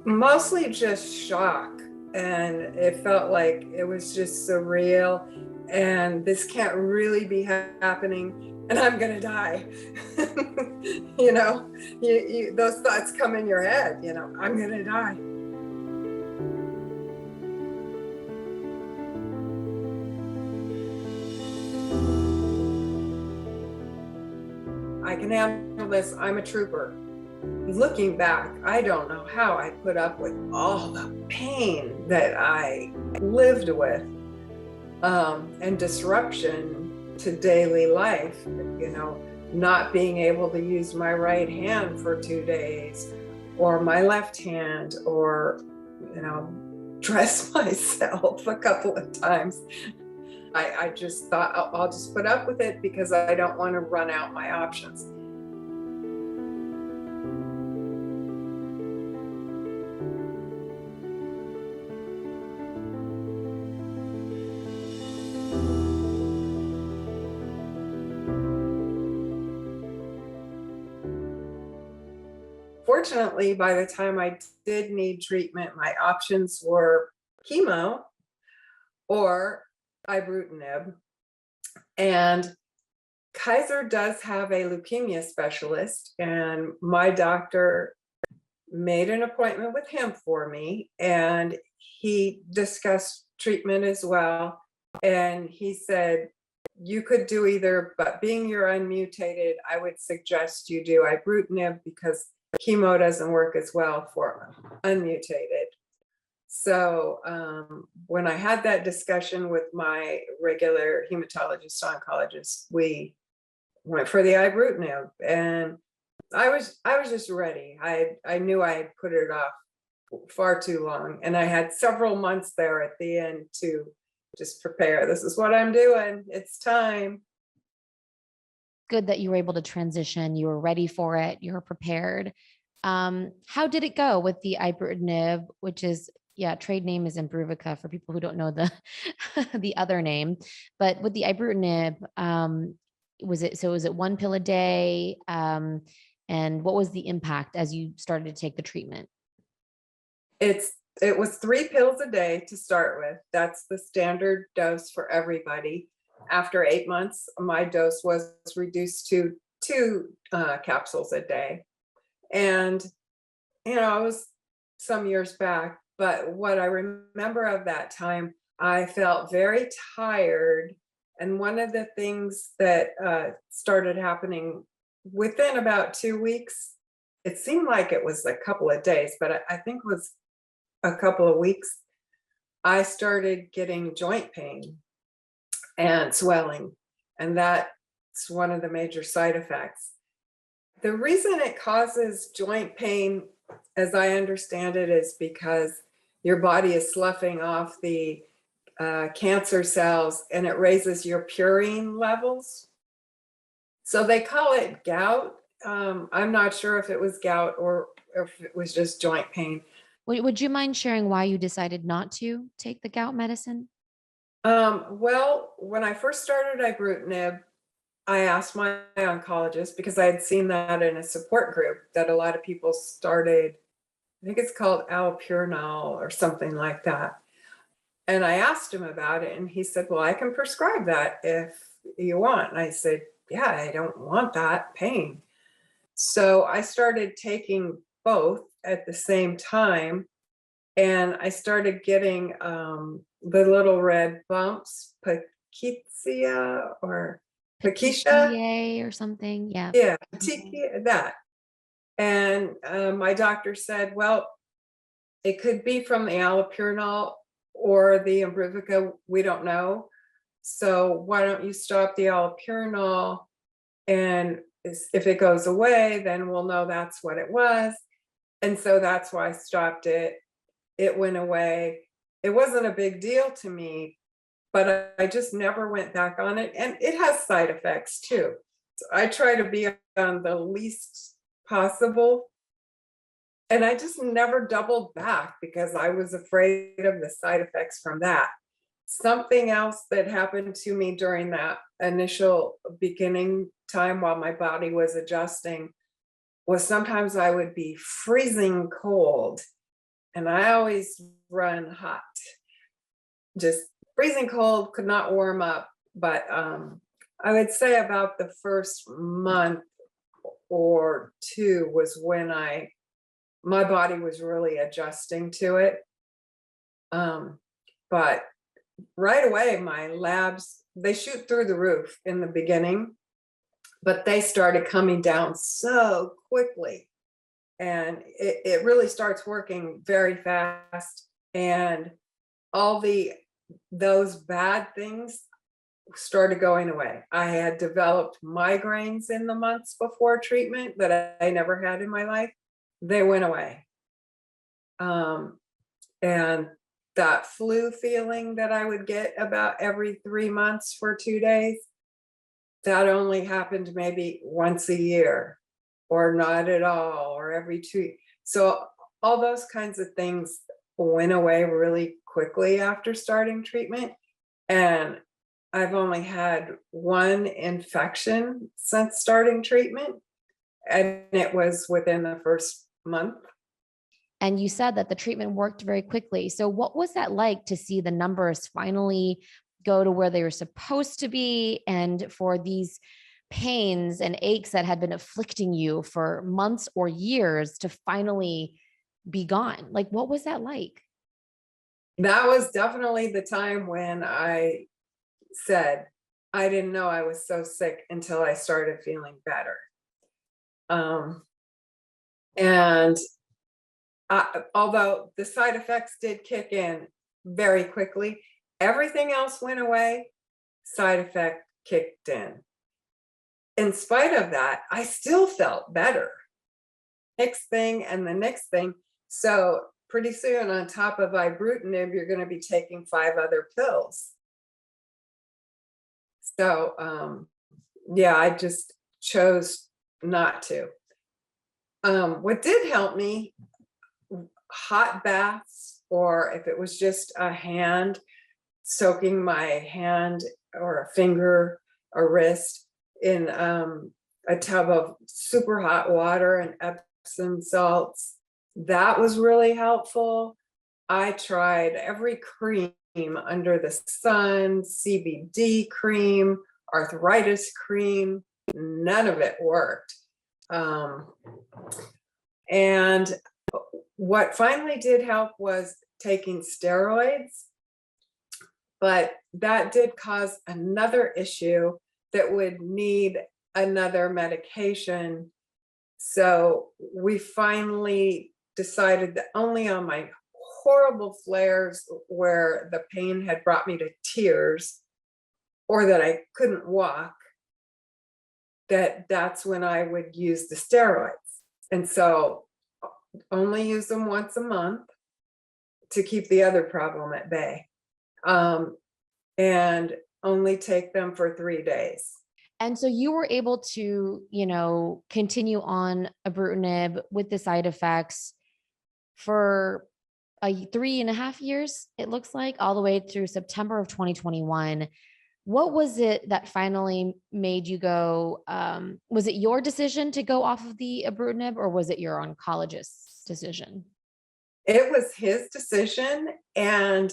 Mostly just shock. And it felt like it was just surreal. And this can't really be happening. And I'm going to die. you know, those thoughts come in your head, I'm going to die. I can handle this. I'm a trooper. Looking back, I don't know how I put up with all the pain that I lived with, and disruption to daily life, not being able to use my right hand for 2 days or my left hand, or, dress myself a couple of times. I just thought I'll just put up with it because I don't want to run out my options. Fortunately, by the time I did need treatment, my options were chemo or ibrutinib. And Kaiser does have a leukemia specialist, and my doctor made an appointment with him for me, and he discussed treatment as well. And he said, you could do either, but being you're unmutated, I would suggest you do ibrutinib because chemo doesn't work as well for unmutated. So when I had that discussion with my regular hematologist oncologist, we went for the ibrutinib, and I was just ready. I knew I had put it off far too long, and I had several months there at the end to just prepare. This is what I'm doing. It's time. Good that you were able to transition. You were ready for it. You were prepared. How did it go with the ibrutinib, which is, yeah, trade name is Imbruvica for people who don't know the the other name. But with the ibrutinib, was it one pill a day? And what was the impact as you started to take the treatment? It was 3 pills a day to start with. That's the standard dose for everybody. After 8 months, my dose was reduced to two capsules a day. And, it was some years back, but what I remember of that time, I felt very tired. And one of the things that started happening within about 2 weeks, it seemed like it was a couple of days, but I think it was a couple of weeks, I started getting joint pain and swelling. And that's one of the major side effects. The reason it causes joint pain, as I understand it, is because your body is sloughing off the cancer cells, and it raises your purine levels. So they call it gout. I'm not sure if it was gout or if it was just joint pain. Would you mind sharing why you decided not to take the gout medicine? Well, when I first started ibrutinib, I asked my oncologist because I had seen that in a support group that a lot of people started. I think it's called allopurinol or something like that. And I asked him about it, and he said, well, I can prescribe that if you want. And I said, yeah, I don't want that pain. So I started taking both at the same time, and I started getting the little red bumps, Pakizia or Pakisha. PTA or something? Yeah. Yeah, that. And my doctor said, well, it could be from the allopurinol or the Imbruvica. We don't know. So why don't you stop the allopurinol? And if it goes away, then we'll know that's what it was. And so that's why I stopped it. It went away. It wasn't a big deal to me, but I just never went back on it. And it has side effects too. So I try to be on the least possible. And I just never doubled back because I was afraid of the side effects from that. Something else that happened to me during that initial beginning time while my body was adjusting was sometimes I would be freezing cold and I always run hot, just freezing cold, could not warm up. But I would say about the first month or two was when my body was really adjusting to it. But right away, my labs, they shoot through the roof in the beginning, but they started coming down so quickly. And it really starts working very fast. And all those bad things started going away. I had developed migraines in the months before treatment that I never had in my life. They went away. And that flu feeling that I would get about every 3 months for 2 days, that only happened maybe once a year or not at all, or every 2. So all those kinds of things went away really quickly after starting treatment. And I've only had one infection since starting treatment, and it was within the first month. And you said that the treatment worked very quickly. So what was that like to see the numbers finally go to where they were supposed to be, and for these pains and aches that had been afflicting you for months or years to finally be gone? Like, what was that like? That was definitely the time when I said, I didn't know I was so sick until I started feeling better. And although the side effects did kick in very quickly, everything else went away, side effect kicked in. In spite of that, I still felt better. Next thing and the next thing. So pretty soon, on top of ibrutinib, you're going to be taking 5 other pills. So yeah, I just chose not to. What did help me, hot baths, or if it was just a hand, soaking my hand or a finger or wrist in a tub of super hot water and Epsom salts. That was really helpful. I tried every cream under the sun, CBD cream, arthritis cream, none of it worked. And what finally did help was taking steroids, but that did cause another issue that would need another medication. So we finally decided that only on my horrible flares where the pain had brought me to tears or that I couldn't walk, that's when I would use the steroids. And so only use them once a month to keep the other problem at bay. And only take them for 3 days. And so you were able to, continue on ibrutinib with the side effects for 3.5 years, it looks like, all the way through September of 2021. What was it that finally made you go? Was it your decision to go off of the ibrutinib, or was it your oncologist's decision? It was his decision. And,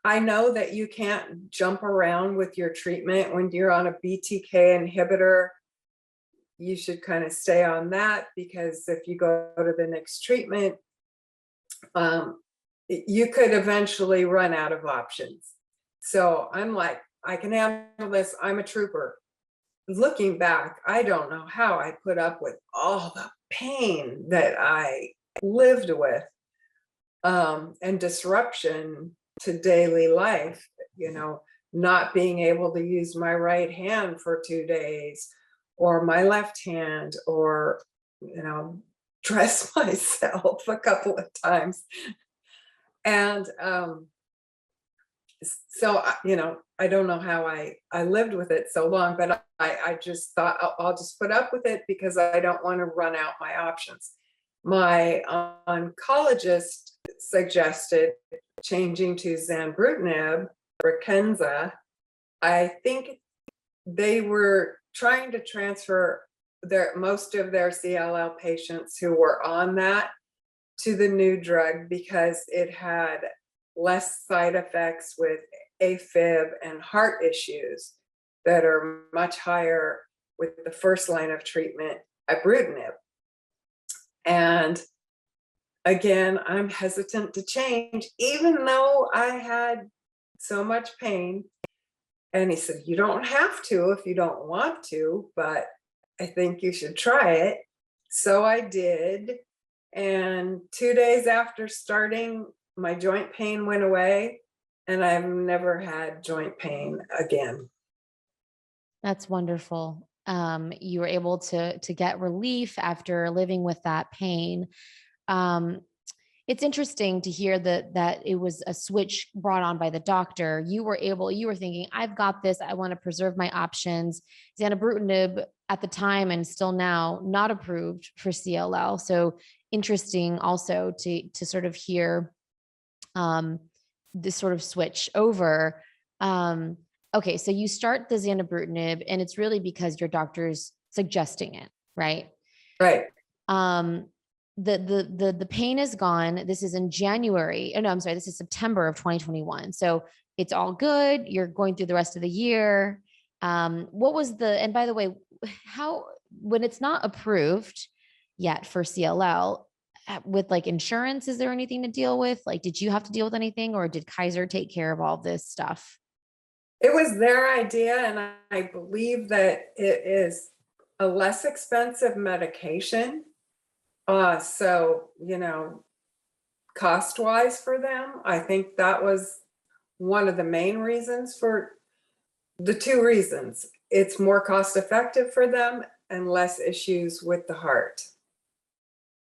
I know that you can't jump around with your treatment when you're on a BTK inhibitor. You should kind of stay on that, because if you go to the next treatment, you could eventually run out of options. So I'm like, I can handle this. I'm a trooper. Looking back, I don't know how I put up with all the pain that I lived with, and disruption to daily life, not being able to use my right hand for 2 days, or my left hand, or, dress myself a couple of times. And so, I don't know how I lived with it so long, but I just thought I'll just put up with it because I don't want to run out my options. My oncologist suggested changing to Zanubrutinib or Kenza. I think they were trying to transfer most of their CLL patients who were on that to the new drug because it had less side effects with AFib and heart issues that are much higher with the first line of treatment, ibrutinib. And again, I'm hesitant to change, even though I had so much pain. And he said, you don't have to if you don't want to, but I think you should try it. So I did. And 2 days after starting, my joint pain went away, and I've never had joint pain again. That's wonderful. You were able to get relief after living with that pain. Um, it's interesting to hear that it was a switch brought on by the doctor. You were thinking, I've got this. I want to preserve my options. Zanubrutinib at the time and still now not approved for CLL. So interesting also to sort of hear this sort of switch over. Okay, so you start the Zanubrutinib, and it's really because your doctor's suggesting it, right? Right. The pain is gone. This is in January. Oh, no, I'm sorry. This is September of 2021. So it's all good. You're going through the rest of the year. What was and by the way, when it's not approved yet for CLL with like insurance, is there anything to deal with? Like, did you have to deal with anything, or did Kaiser take care of all this stuff? It was their idea, and I believe that it is a less expensive medication. So, cost-wise for them, I think that was one of the main reasons for the two reasons. It's more cost-effective for them and less issues with the heart.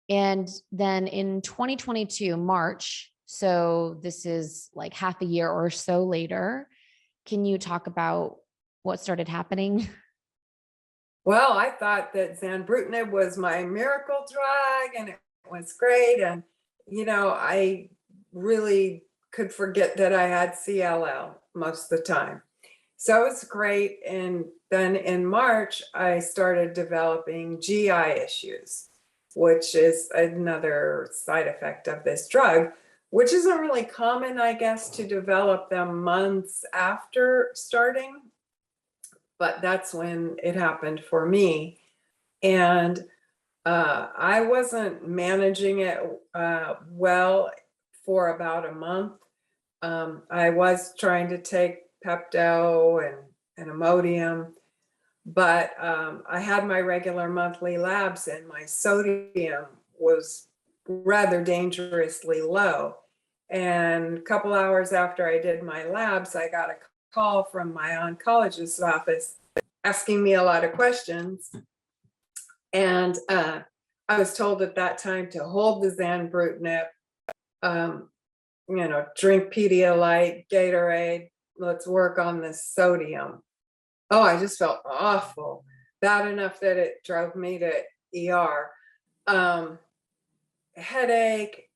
And then in 2022, March, so this is like half a year or so later, can you talk about what started happening? Well, I thought that Zanubrutinib was my miracle drug and it was great. And, I really could forget that I had CLL most of the time. So it's great. And then in March, I started developing GI issues, which is another side effect of this drug, which isn't really common, I guess, to develop them months after starting. But that's when it happened for me. And I wasn't managing it well for about a month. I was trying to take Pepto and Imodium, but I had my regular monthly labs and my sodium was rather dangerously low. And a couple hours after I did my labs, I got a call from my oncologist's office asking me a lot of questions. And I was told at that time to hold the Zanubrutinib, drink Pedialyte, Gatorade, let's work on this sodium. Oh, I just felt awful, bad enough that it drove me to ER. Headache,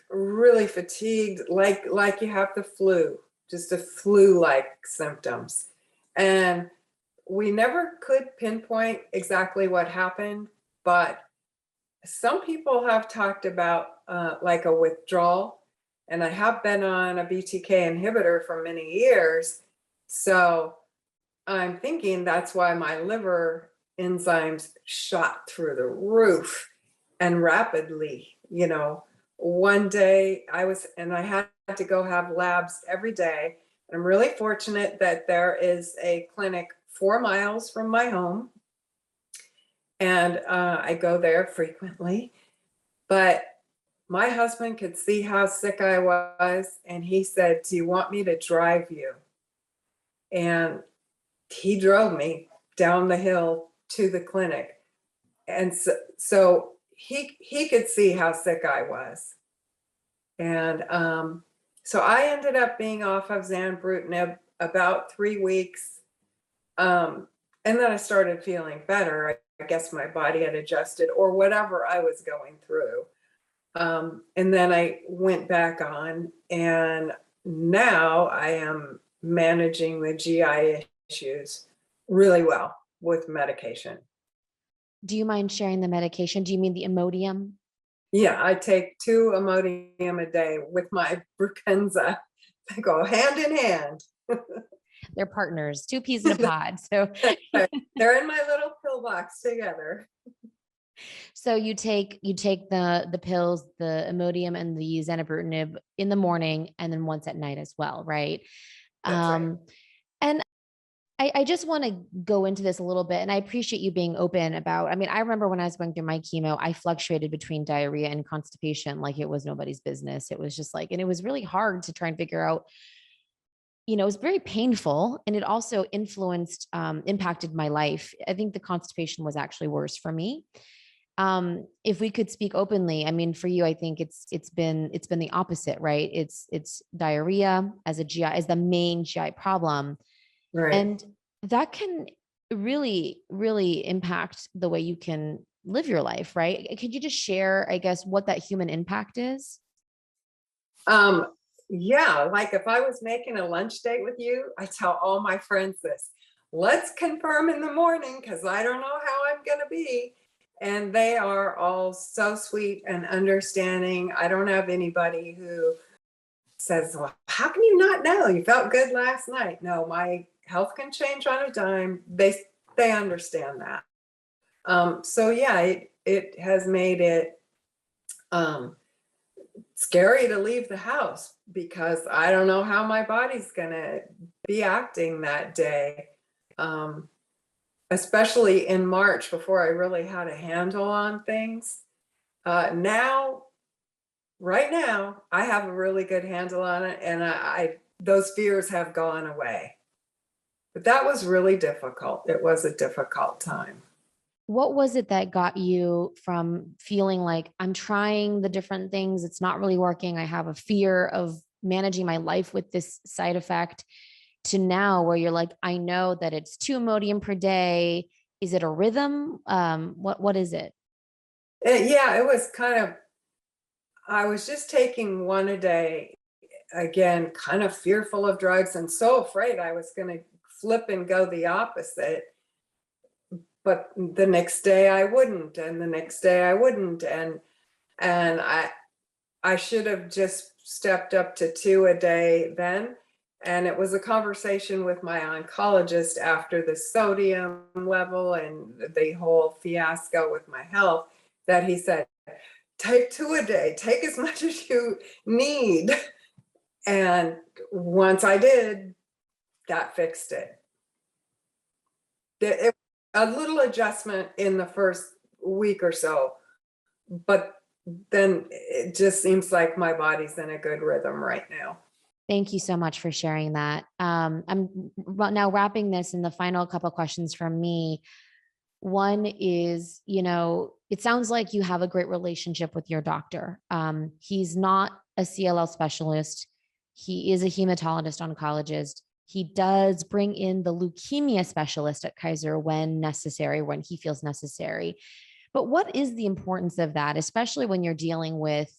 really fatigued, like you have the flu, just a flu-like symptoms. And we never could pinpoint exactly what happened, but some people have talked about like a withdrawal, and I have been on a BTK inhibitor for many years. So I'm thinking that's why my liver enzymes shot through the roof and rapidly. One day I had to go have labs every day. I'm really fortunate that there is a clinic 4 miles from my home, and I go there frequently. But my husband could see how sick I was, and he said, do you want me to drive you? And he drove me down the hill to the clinic. And so he could see how sick I was. And so I ended up being off of Zanubrutinib about 3 weeks. And then I started feeling better. I guess my body had adjusted or whatever I was going through. And then I went back on, and now I am managing the GI issues really well with medication. Do you mind sharing the medication? Do you mean the Imodium? Yeah, I take 2 Imodium a day with my Brukenza. They go hand in hand. They're partners, two peas in a pod. So, They're in my little pill box together. so you take the pills, the Imodium and the Zanubrutinib in the morning, and then once at night as well, right? That's right. Um, and I just want to go into this a little bit, and I appreciate you being open about. I mean, I remember when I was going through my chemo, I fluctuated between diarrhea and constipation like it was nobody's business. It was just like, and it was really hard to try and figure out. It was very painful, and it also impacted my life. I think the constipation was actually worse for me. If we could speak openly, I mean, for you, I think it's been the opposite, right? It's diarrhea as a GI, as the main GI problem, Right. and that can really, really impact the way you can live your life, right? Could you just share, I guess, what that human impact is? Um, yeah, like if I was making a lunch date with you, I tell all my friends this. Let's confirm in the morning because I don't know how I'm going to be. And they are all so sweet and understanding. I don't have anybody who says, well, how can you not know? You felt good last night. No, my health can change on a dime. They understand that. So yeah, it has made it um, scary to leave the house because I don't know how my body's gonna be acting that day. Um, Especially in March before I really had a handle on things. Now, right now, I have a really good handle on it, and I those fears have gone away. But that was really difficult. It was a difficult time. What was it that got you from feeling like I'm trying the different things, it's not really working, I have a fear of managing my life with this side effect, to now where you're like, I know that it's 2 Imodium per day? Is it a rhythm? What is it? Yeah, it was kind of, I was just taking one a day, again, kind of fearful of drugs and so afraid I was going to flip and go the opposite. But the next day I wouldn't, and the next day I wouldn't. And I should have just stepped up to 2 a day then. And it was a conversation with my oncologist after the sodium level and the whole fiasco with my health that he said, take 2 a day, take as much as you need. And once I did, that fixed it. It a little adjustment in the first week or so, but then it just seems like my body's in a good rhythm right now. Thank you so much for sharing that. Now wrapping this in the final couple questions from me. One is, it sounds like you have a great relationship with your doctor. He's not a CLL specialist. He is a hematologist oncologist. He does bring in the leukemia specialist at Kaiser when necessary, when he feels necessary. But what is the importance of that, especially when you're dealing with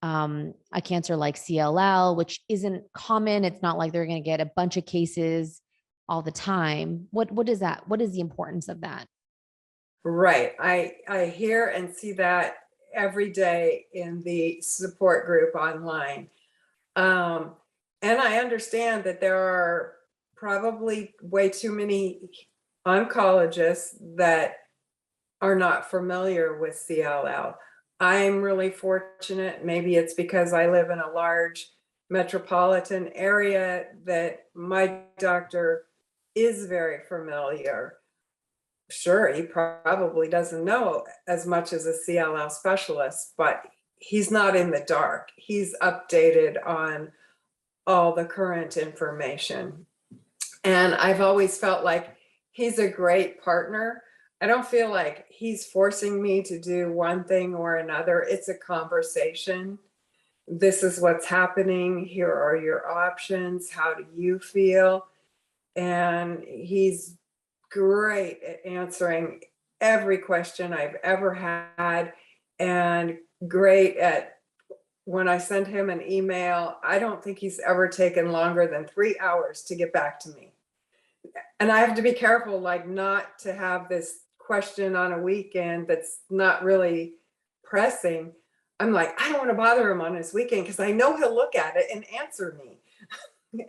a cancer like CLL, which isn't common? It's not like they're going to get a bunch of cases all the time. What is that? What is the importance of that? Right. I hear and see that every day in the support group online. Um, and I understand that there are probably way too many oncologists that are not familiar with CLL. I'm really fortunate. Maybe it's because I live in a large metropolitan area that my doctor is very familiar. Sure, he probably doesn't know as much as a CLL specialist, but he's not in the dark. He's updated on all the current information. And I've always felt like he's a great partner. I don't feel like he's forcing me to do one thing or another. It's a conversation. This is what's happening. Here are your options. How do you feel? And he's great at answering every question I've ever had, and great at, when I send him an email, I don't think he's ever taken longer than 3 hours to get back to me. And I have to be careful, like, not to have this question on a weekend that's not really pressing, I'm like, I don't want to bother him on his weekend because I know he'll look at it and answer me.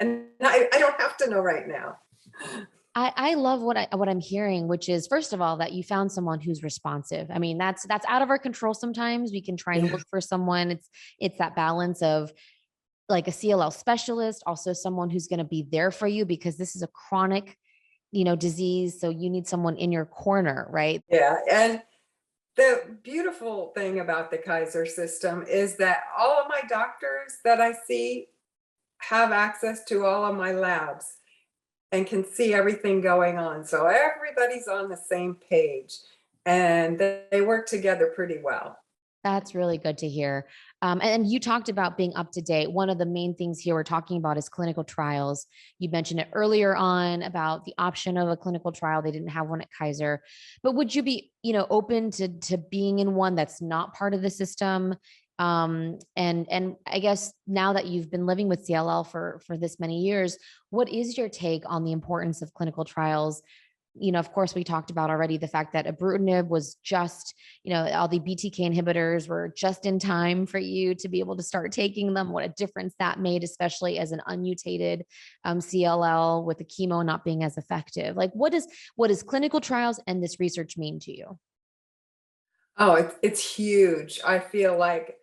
And I don't have to know right now. I love what I'm hearing, which is, first of all, that you found someone who's responsive. I mean, that's out of our control sometimes. We can try and Yeah. look for someone. It's that balance of like a CLL specialist, also someone who's going to be there for you, because this is a chronic, disease. So you need someone in your corner, right? Yeah. And the beautiful thing about the Kaiser system is that all of my doctors that I see have access to all of my labs and can see everything going on. So everybody's on the same page and they work together pretty well. That's really good to hear. And you talked about being up to date. One of the main things here we're talking about is clinical trials. You mentioned it earlier on about the option of a clinical trial. They didn't have one at Kaiser, but would you be, open to being in one that's not part of the system? And I guess now that you've been living with CLL for this many years, what is your take on the importance of clinical trials? Of course, we talked about already the fact that ibrutinib was just, all the BTK inhibitors were just in time for you to be able to start taking them. What a difference that made, especially as an unmutated CLL with the chemo not being as effective. Like, what does clinical trials and this research mean to you? Oh, it's huge. I feel like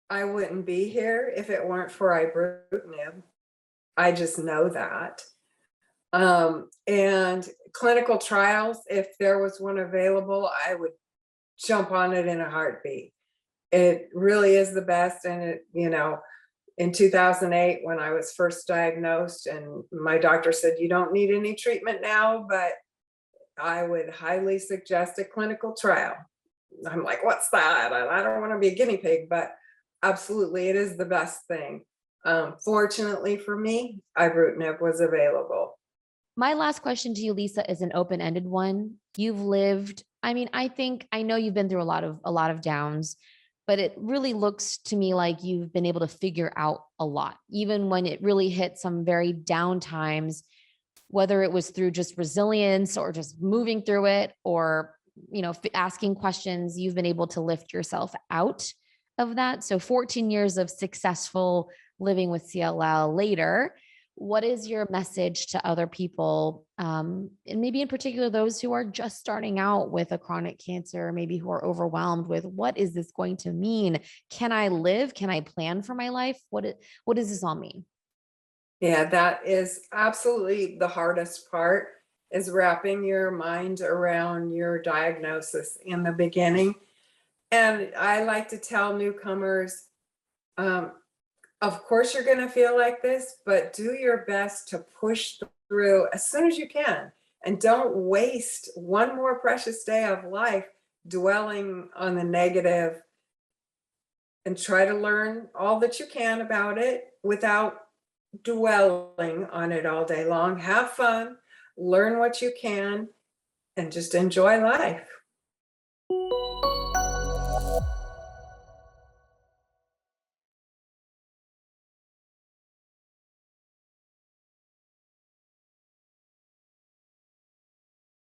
I wouldn't be here if it weren't for ibrutinib. I just know that. And clinical trials, if there was one available, I would jump on it in a heartbeat. It really is the best. And in 2008, when I was first diagnosed and my doctor said, you don't need any treatment now, but I would highly suggest a clinical trial. I'm like, what's that? I don't want to be a guinea pig, but absolutely, it is the best thing. Fortunately for me, ibrutinib was available. My last question to you, Leesa, is an open-ended one. You've lived, I know you've been through a lot of downs, but it really looks to me like you've been able to figure out a lot, even when it really hit some very down times, whether it was through just resilience or just moving through it, or, asking questions, you've been able to lift yourself out of that. So 14 years of successful living with CLL later, what is your message to other people, and maybe in particular those who are just starting out with a chronic cancer, maybe who are overwhelmed with, what is this going to mean? Can I live? Can I plan for my life? What does this all mean? Yeah, that is absolutely the hardest part, is wrapping your mind around your diagnosis in the beginning. And I like to tell newcomers, um, of course you're going to feel like this, but do your best to push through as soon as you can. And don't waste one more precious day of life dwelling on the negative, and try to learn all that you can about it without dwelling on it all day long. Have fun, learn what you can, and just enjoy life.